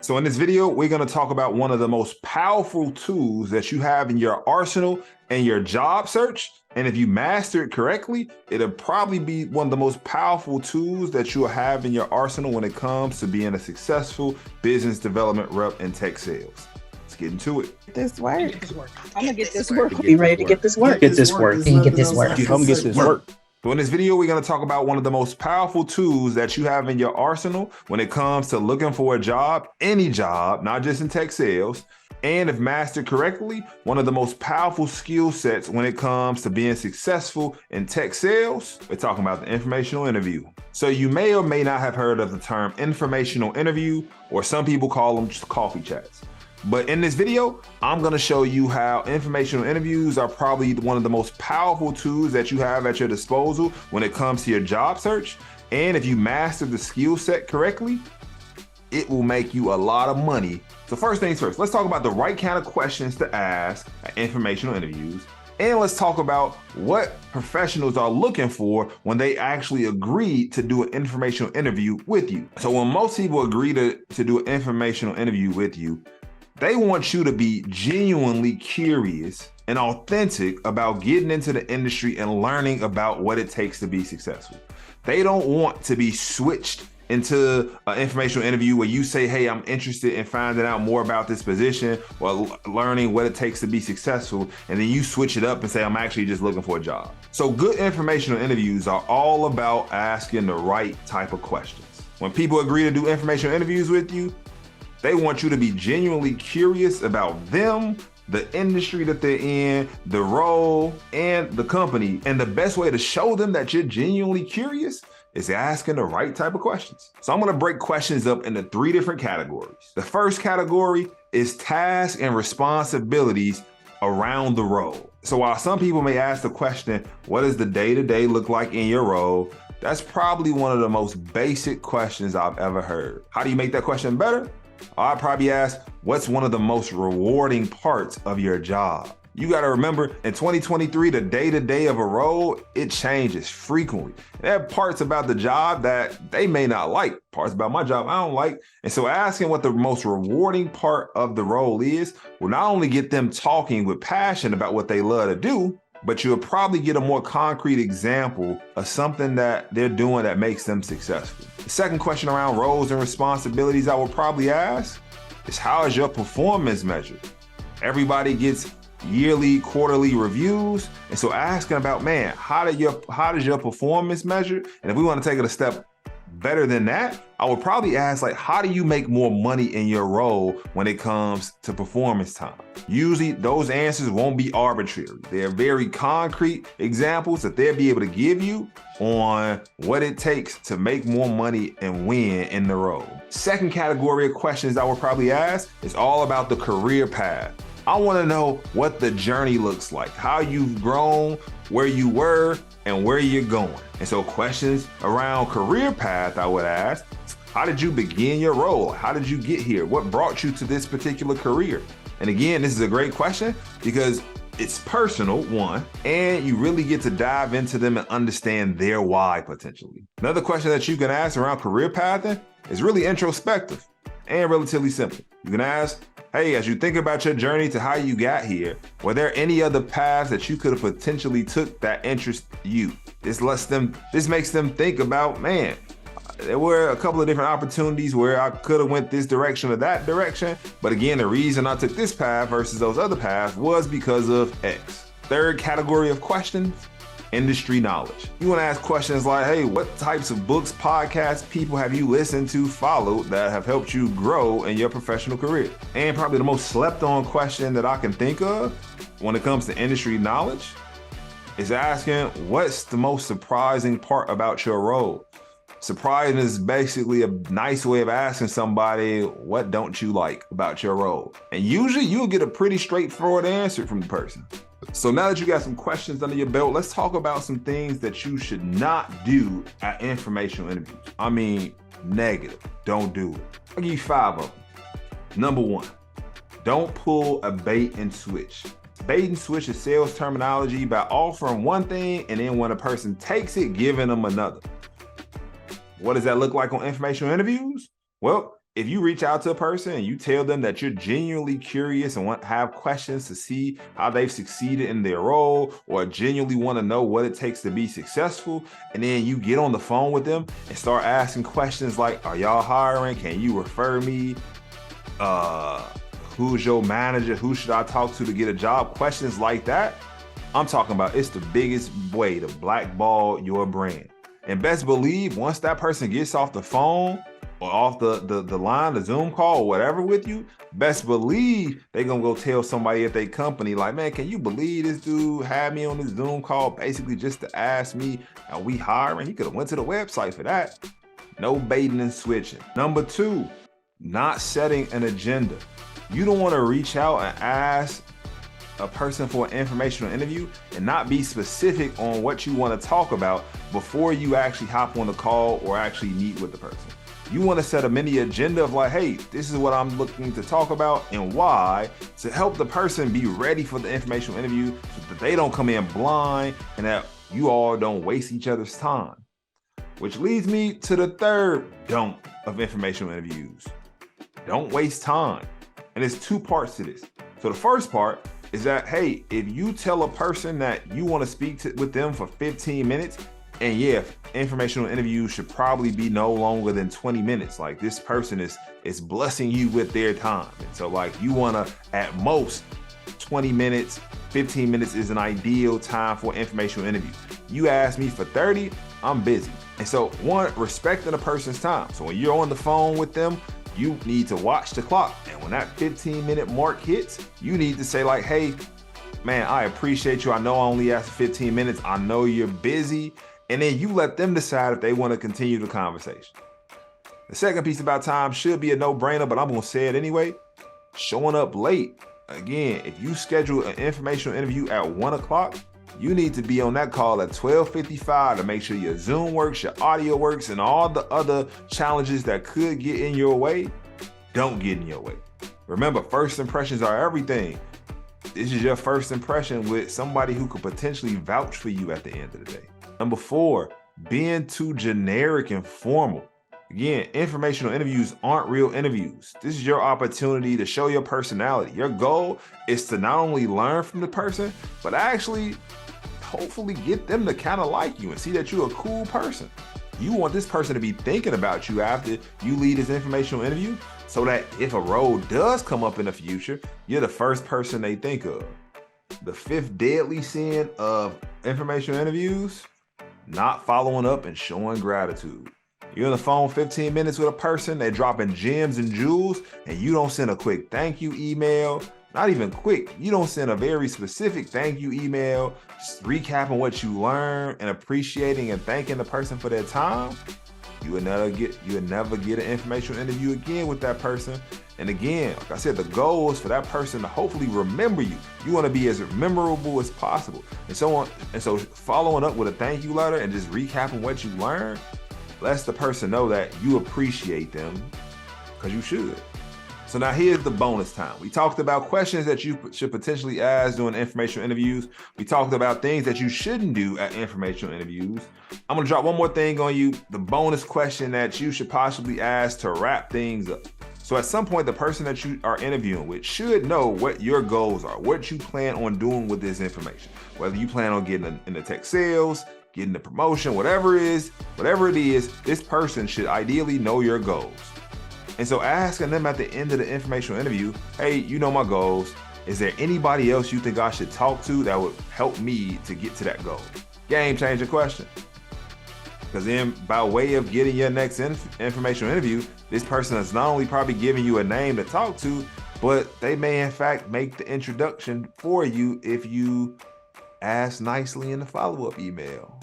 So in this video, we're going to talk about one of the most powerful tools that you have in your arsenal and your job search. And if you master it correctly, it'll probably be one of the most powerful tools that you'll have in your arsenal when it comes to being a successful business development rep in tech sales. Let's get into it. This work. I'm gonna get this work. Be ready to get this work. Get this work. And get this work. Come get this work. So in this video, we're going to talk about one of the most powerful tools that you have in your arsenal when it comes to looking for a job, any job, not just in tech sales. And if mastered correctly, one of the most powerful skill sets when it comes to being successful in tech sales. We're talking about the informational interview. So you may or may not have heard of the term informational interview, or some people call them just coffee chats. But in this video, I'm going to show you how informational interviews are probably one of the most powerful tools that you have at your disposal when it comes to your job search. And if you master the skill set correctly, it will make you a lot of money. So first things first, let's talk about the right kind of questions to ask at informational interviews. And let's talk about what professionals are looking for when they actually agree to do an informational interview with you. So when most people agree to do an informational interview with you, they want you to be genuinely curious and authentic about getting into the industry and learning about what it takes to be successful. They don't want to be switched into an informational interview where you say, hey, I'm interested in finding out more about this position or learning what it takes to be successful. And then you switch it up and say, I'm actually just looking for a job. So good informational interviews are all about asking the right type of questions. When people agree to do informational interviews with you, they want you to be genuinely curious about them, the industry that they're in, the role, and the company. And the best way to show them that you're genuinely curious is asking the right type of questions. So I'm gonna break questions up into 3 different categories. The first category is tasks and responsibilities around the role. So while some people may ask the question, what does the day-to-day look like in your role? That's probably one of the most basic questions I've ever heard. How do you make that question better? I'd probably ask, what's one of the most rewarding parts of your job? You got to remember, in 2023, the day-to-day of a role, it changes frequently. There are parts about the job that they may not like, parts about my job I don't like. And so asking what the most rewarding part of the role is will not only get them talking with passion about what they love to do, but you'll probably get a more concrete example of something that they're doing that makes them successful. The second question around roles and responsibilities I would probably ask is, how is your performance measured? Everybody gets yearly, quarterly reviews. And so asking about, man, how does your performance measure? And if we want to take it a step better than that, I would probably ask, like, how do you make more money in your role when it comes to performance time? Usually those answers won't be arbitrary. They're very concrete examples that they'll be able to give you on what it takes to make more money and win in the role. Second category of questions I would probably ask is all about the career path. I want to know what the journey looks like, how you've grown, where you were, and where you're going. And so questions around career path I would ask, how did you begin your role? How did you get here? What brought you to this particular career? And again, this is a great question because it's personal, one, and you really get to dive into them and understand their why potentially. Another question that you can ask around career pathing is really introspective and relatively simple. You can ask, hey, as you think about your journey to how you got here, were there any other paths that you could have potentially took that interest you? This makes them think about, man, there were a couple of different opportunities where I could have went this direction or that direction. But again, the reason I took this path versus those other paths was because of X. Third category of questions, industry knowledge. You want to ask questions like, hey, what types of books, podcasts, people have you listened to, followed that have helped you grow in your professional career? And probably the most slept on question that I can think of when it comes to industry knowledge is asking, what's the most surprising part about your role? Surprising is basically a nice way of asking somebody, what don't you like about your role? And usually you'll get a pretty straightforward answer from the person. So now that you got some questions under your belt, let's talk about some things that you should not do at informational interviews. I mean, negative, don't do it. I'll give you 5 of them. Number 1, don't pull a bait and switch. Bait and switch is sales terminology by offering one thing and then when a person takes it, giving them another. What does that look like on informational interviews? Well, If you reach out to a person and you tell them that you're genuinely curious and have questions to see how they've succeeded in their role, or genuinely want to know what it takes to be successful, and then you get on the phone with them and start asking questions like, are y'all hiring? Can you refer me? Who's your manager? Who should I talk to get a job? Questions like that. I'm talking about it's the biggest way to blackball your brand. And best believe once that person gets off the phone or off the line, the Zoom call or whatever with you, best believe they're gonna go tell somebody at their company like, man, can you believe this dude had me on this Zoom call basically just to ask me, are we hiring? He could have went to the website for that. No baiting and switching. Number 2, not setting an agenda. You don't want to reach out and ask a person for an informational interview and not be specific on what you want to talk about before you actually hop on the call or actually meet with the person. You want to set a mini agenda of like, hey, this is what I'm looking to talk about and why, to help the person be ready for the informational interview so that they don't come in blind and that you all don't waste each other's time. Which leads me to the third don't of informational interviews. Don't waste time. And there's 2 parts to this. So the first part is that, hey, if you tell a person that you want to speak with them for 15 minutes, and yeah, informational interviews should probably be no longer than 20 minutes. Like this person is blessing you with their time. And so like you want to at most 20 minutes, 15 minutes is an ideal time for informational interview. You ask me for 30, I'm busy. And so one, respecting a person's time. So when you're on the phone with them, you need to watch the clock. And when that 15-minute mark hits, you need to say like, hey, man, I appreciate you. I know I only asked 15 minutes. I know you're busy. And then you let them decide if they want to continue the conversation. The second piece about time should be a no-brainer, but I'm going to say it anyway. Showing up late. Again, if you schedule an informational interview at 1 o'clock, you need to be on that call at 12:55 to make sure your Zoom works, your audio works, and all the other challenges that could get in your way don't get in your way. Remember, first impressions are everything. This is your first impression with somebody who could potentially vouch for you at the end of the day. Number 4, being too generic and formal. Again, informational interviews aren't real interviews. This is your opportunity to show your personality. Your goal is to not only learn from the person, but actually hopefully get them to kind of like you and see that you're a cool person. You want this person to be thinking about you after you lead this informational interview so that if a role does come up in the future, you're the first person they think of. The 5th deadly sin of informational interviews, not following up and showing gratitude. You're on the phone 15 minutes with a person, they're dropping gems and jewels, and you don't send a quick thank you email. Not even quick, you don't send a very specific thank you email, just recapping what you learned and appreciating and thanking the person for their time. You would never get an informational interview again with that person. And again, like I said, the goal is for that person to hopefully remember you. You want to be as memorable as possible. And so following up with a thank you letter and just recapping what you learned lets the person know that you appreciate them, because you should. So now here's the bonus time. We talked about questions that you should potentially ask during informational interviews. We talked about things that you shouldn't do at informational interviews. I'm gonna drop one more thing on you, the bonus question that you should possibly ask to wrap things up. So at some point, the person that you are interviewing with should know what your goals are, what you plan on doing with this information. Whether you plan on getting into tech sales, getting the promotion, whatever it is, this person should ideally know your goals. And so asking them at the end of the informational interview, hey, you know my goals. Is there anybody else you think I should talk to that would help me to get to that goal? Game changer question. Because then by way of getting your next informational interview, this person is not only probably giving you a name to talk to, but they may in fact make the introduction for you if you ask nicely in the follow-up email.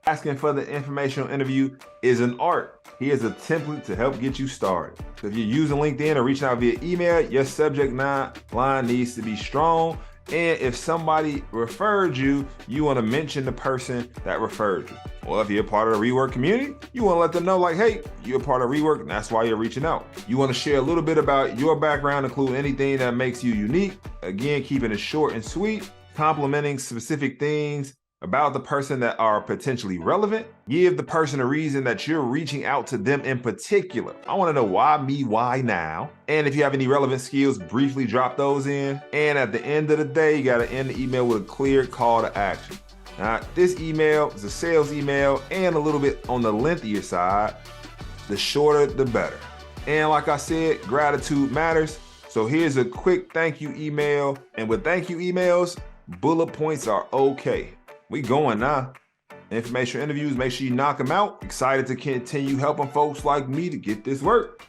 Asking for the informational interview is an art. Here's a template to help get you started. So if you're using LinkedIn or reaching out via email, your subject line needs to be strong. And if somebody referred you, you want to mention the person that referred you. Well, if you're a part of the Rework community, you want to let them know like, hey, you're a part of Rework and that's why you're reaching out. You want to share a little bit about your background, include anything that makes you unique. Again, keeping it short and sweet, complimenting specific things about the person that are potentially relevant. Give the person a reason that you're reaching out to them in particular. I want to know why me, why now? And if you have any relevant skills, briefly drop those in. And at the end of the day, you got to end the email with a clear call to action. Now, this email is a sales email and a little bit on the lengthier side. The shorter, the better. And like I said, gratitude matters. So here's a quick thank you email. And with thank you emails, bullet points are okay. We going now. Informational interviews, make sure you knock them out. Excited to continue helping folks like me to get this work.